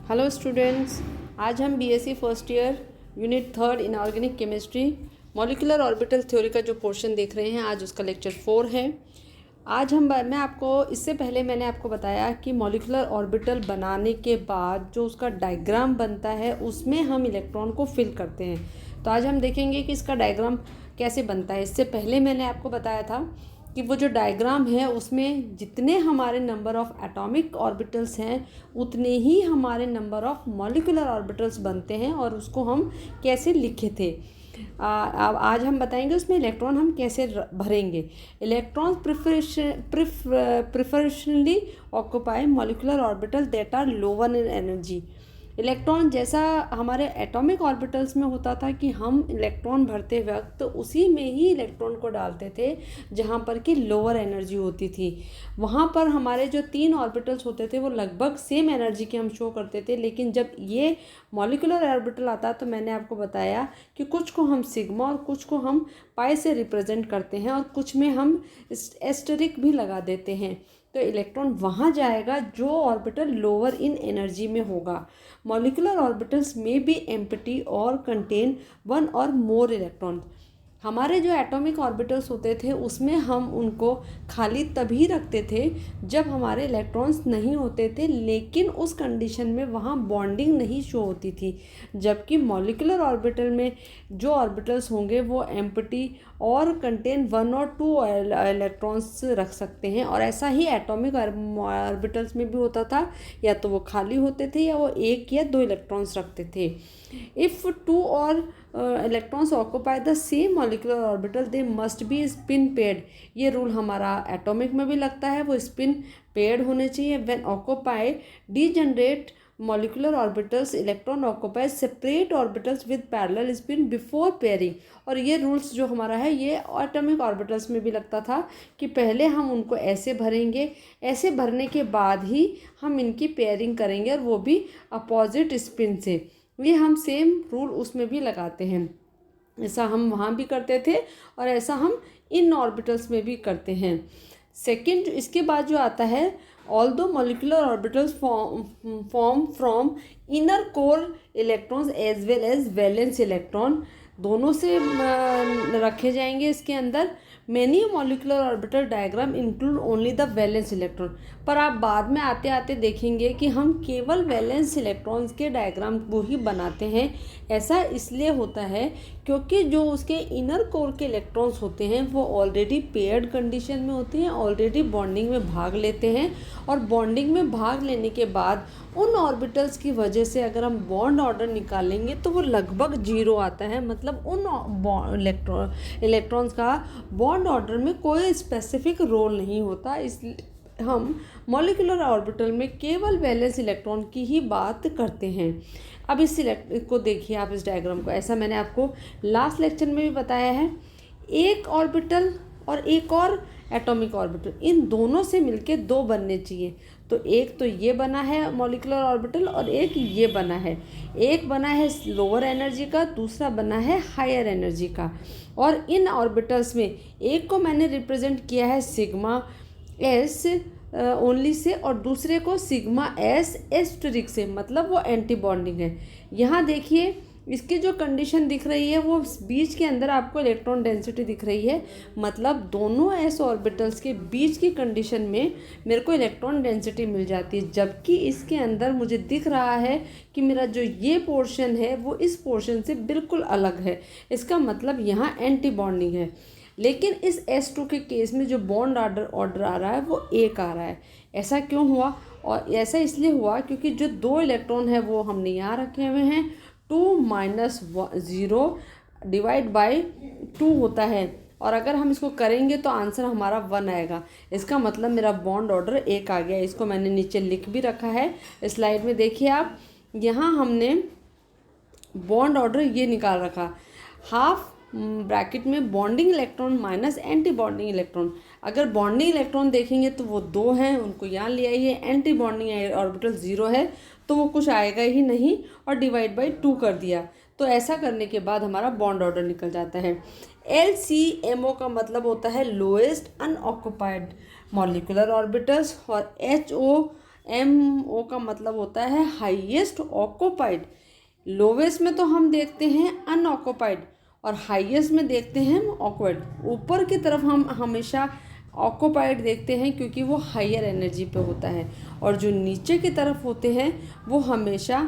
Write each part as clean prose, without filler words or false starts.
Hello students, आज हम BSc first year unit 3 inorganic chemistry molecular orbital theory का जो पोर्शन देख रहे हैं। आज उसका लेक्चर 4 है। आज मैं आपको इससे पहले मैंने आपको बताया कि मॉलिक्यूलर ऑर्बिटल बनाने के बाद जो उसका डायग्राम बनता है उसमें हम इलेक्ट्रॉन को फिल करते हैं। तो आज हम देखेंगे कि इसका डायग्राम कैसे बनता है। इससे पहले मैंने आपको बताया था कि वो जो डायग्राम है उसमें जितने हमारे नंबर ऑफ़ एटॉमिक ऑर्बिटल्स हैं उतने ही हमारे नंबर ऑफ़ मॉलिक्यूलर ऑर्बिटल्स बनते हैं और उसको हम कैसे लिखे थे। अब आज हम बताएंगे उसमें इलेक्ट्रॉन हम कैसे भरेंगे। Electrons preferentially occupy molecular orbital that are lower in energy. Electron जैसा हमारे एटॉमिक ऑर्बिटल्स में होता था कि हम इलेक्ट्रॉन भरते वक्त उसी में ही इलेक्ट्रॉन को डालते थे जहाँ पर कि लोअर एनर्जी होती थी। वहाँ पर हमारे जो 3 ऑर्बिटल्स होते थे वो लगभग सेम एनर्जी के हम शो करते थे। लेकिन जब ये मॉलिक्यूलर ऑर्बिटल आता तो मैंने आपको बताया कि कुछ को हम सिग्मा और कुछ को हम पाई से रिप्रेजेंट करते हैं और कुछ में हम एस्टेरिक भी लगा देते हैं। तो इलेक्ट्रॉन वहाँ जाएगा जो ऑर्बिटल लोअर इन एनर्जी में होगा। मॉलिक्यूलर ऑर्बिटल्स में बी एम्प्टी और कंटेन 1 और मोर इलेक्ट्रॉन। हमारे जो एटॉमिक ऑर्बिटल्स होते थे उसमें हम उनको खाली तभी रखते थे जब हमारे इलेक्ट्रॉन्स नहीं होते थे, लेकिन उस कंडीशन में वहाँ बॉन्डिंग नहीं शो होती थी। जबकि मॉलिक्यूलर ऑर्बिटल में जो ऑर्बिटल्स होंगे वो एम्प्टी और कंटेन 1 और 2 इलेक्ट्रॉन्स रख सकते हैं। और ऐसा ही एटॉमिक ऑर्बिटल्स में भी होता था, या तो वो खाली होते थे या वो 1 या 2 इलेक्ट्रॉन्स रखते थे। इफ़ 2 और electrons occupy the same molecular orbital they must be spin paired. ये रूल हमारा एटॉमिक में भी लगता है, वो स्पिन पेयर्ड होने चाहिए। When occupy degenerate molecular orbitals electron occupy separate orbitals with parallel spin before pairing. और ये रूल्स जो हमारा है ये एटॉमिक ऑर्बिटल्स में भी लगता था कि पहले हम उनको ऐसे भरेंगे, ऐसे भरने के बाद ही हम इनकी पेयरिंग करेंगे और वो भी अपोजिट स्पिन से। ये हम सेम रूल उसमें भी लगाते हैं। ऐसा हम वहाँ भी करते थे और ऐसा हम इन ऑर्बिटल्स में भी करते हैं। सेकंड, इसके बाद जो आता है, although molecular orbitals form from inner core electrons as well as valence electron, दोनों से रखे जाएंगे इसके अंदर। Many molecular orbital diagram include only the valence electron. पर आप बाद में आते आते देखेंगे कि हम केवल वैलेंस इलेक्ट्रॉन्स के डायग्राम को ही बनाते हैं। ऐसा इसलिए होता है क्योंकि जो उसके इनर कोर के इलेक्ट्रॉन्स होते हैं वो ऑलरेडी पेयर्ड कंडीशन में होते हैं, ऑलरेडी बॉन्डिंग में भाग लेते हैं। और बॉन्डिंग में भाग लेने के बाद उन ऑर्बिटल्स की वजह से अगर हम बॉन्ड ऑर्डर निकालेंगे तो वो लगभग 0 आता है। मतलब उन इलेक्ट्रॉन्स का बॉन्ड ऑर्डर में कोई स्पेसिफिक रोल नहीं होता। इसलिए हम मॉलिक्यूलर ऑर्बिटल में केवल वैलेंस इलेक्ट्रॉन की ही बात करते हैं। अब इस को देखिए आप, इस डायग्राम को, ऐसा मैंने आपको लास्ट लेक्चर में भी बताया है। एक ऑर्बिटल और एक और एटॉमिक ऑर्बिटल, इन दोनों से मिलके 2 बनने चाहिए। तो एक तो ये बना है मॉलिक्यूलर ऑर्बिटल और एक ये बना है। एक बना है लोअर एनर्जी का, दूसरा बना है हायर एनर्जी का। और इन ऑर्बिटल्स में एक को मैंने रिप्रेजेंट किया है सिग्मा एस ओनली से और दूसरे को सिग्मा एस एस्टेरिक से, मतलब वो एंटी बॉन्डिंग है। यहाँ देखिए इसकी जो कंडीशन दिख रही है वो बीच के अंदर आपको इलेक्ट्रॉन डेंसिटी दिख रही है। मतलब दोनों एस ऑर्बिटल्स के बीच की कंडीशन में मेरे को इलेक्ट्रॉन डेंसिटी मिल जाती है। जबकि इसके अंदर मुझे दिख रहा है कि मेरा जो ये पोर्शन है वो इस पोर्शन से बिल्कुल अलग है। इसका मतलब यहाँ एंटी बॉन्डिंग है। लेकिन इस S2 के केस में जो बॉन्ड ऑर्डर आ रहा है वो 1 आ रहा है। ऐसा क्यों हुआ? और ऐसा इसलिए हुआ क्योंकि जो 2 इलेक्ट्रॉन है वो हमने यहाँ रखे हुए हैं। 2 - 0 डिवाइड बाई 2 होता है, और अगर हम इसको करेंगे तो आंसर हमारा 1 आएगा। इसका मतलब मेरा बॉन्ड ऑर्डर 1 आ गया। इसको मैंने नीचे लिख भी रखा है स्लाइड में, देखिए आप। यहाँ हमने बॉन्ड ऑर्डर ये निकाल रखा, हाफ ब्रैकेट में bonding electron minus anti bonding electron. अगर बॉन्डिंग इलेक्ट्रॉन देखेंगे तो वो 2 हैं, उनको यहाँ ले आइए। एंटी बॉन्डिंग ऑर्बिटल 0 है तो वो कुछ आएगा ही नहीं, और डिवाइड बाई 2 कर दिया। तो ऐसा करने के बाद हमारा बॉन्ड ऑर्डर निकल जाता है। LCMO का मतलब होता है लोएस्ट अनऑक्युपाइड मॉलिक्यूलर ऑर्बिटल्स, और HO MO का मतलब होता है हाईएस्ट ऑक्यूपाइड। लोवेस्ट में तो हम देखते हैं अनऑक्यूपाइड और हाईएस्ट में देखते हैं हम ऑक्यूपाइड। ऊपर की तरफ हम हमेशा ऑक्यूपाइड देखते हैं क्योंकि वो हायर एनर्जी पे होता है, और जो नीचे की तरफ होते हैं वो हमेशा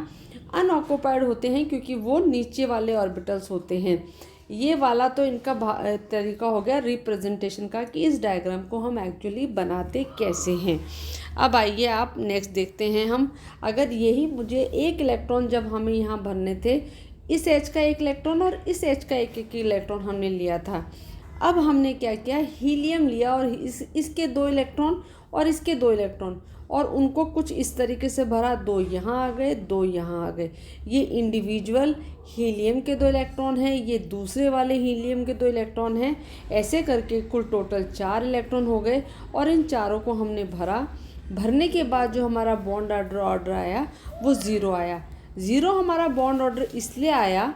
अनऑक्यूपाइड होते हैं क्योंकि वो नीचे वाले ऑर्बिटल्स होते हैं। ये वाला तो इनका तरीका हो गया रिप्रेजेंटेशन का कि इस डायग्राम को हम एक्चुअली बनाते कैसे हैं। अब आइए आप नेक्स्ट देखते हैं हम। अगर यही मुझे एक इलेक्ट्रॉन जब हमें यहाँ भरने थे, इस H का एक इलेक्ट्रॉन और इस H का एक इलेक्ट्रॉन हमने लिया था। अब हमने क्या किया, हीलियम लिया और इसके 2 इलेक्ट्रॉन और इसके 2 इलेक्ट्रॉन, और उनको कुछ इस तरीके से भरा, 2 यहाँ आ गए, 2 यहाँ आ गए। ये इंडिविजुअल हीलियम के 2 इलेक्ट्रॉन हैं, ये दूसरे वाले हीलियम के 2 इलेक्ट्रॉन हैं। ऐसे करके कुल टोटल 4 इलेक्ट्रॉन हो गए, और इन चारों को हमने भरा। भरने के बाद जो हमारा बॉन्ड ऑर्डर आया वो 0 आया। 0 हमारा बॉन्ड ऑर्डर इसलिए आया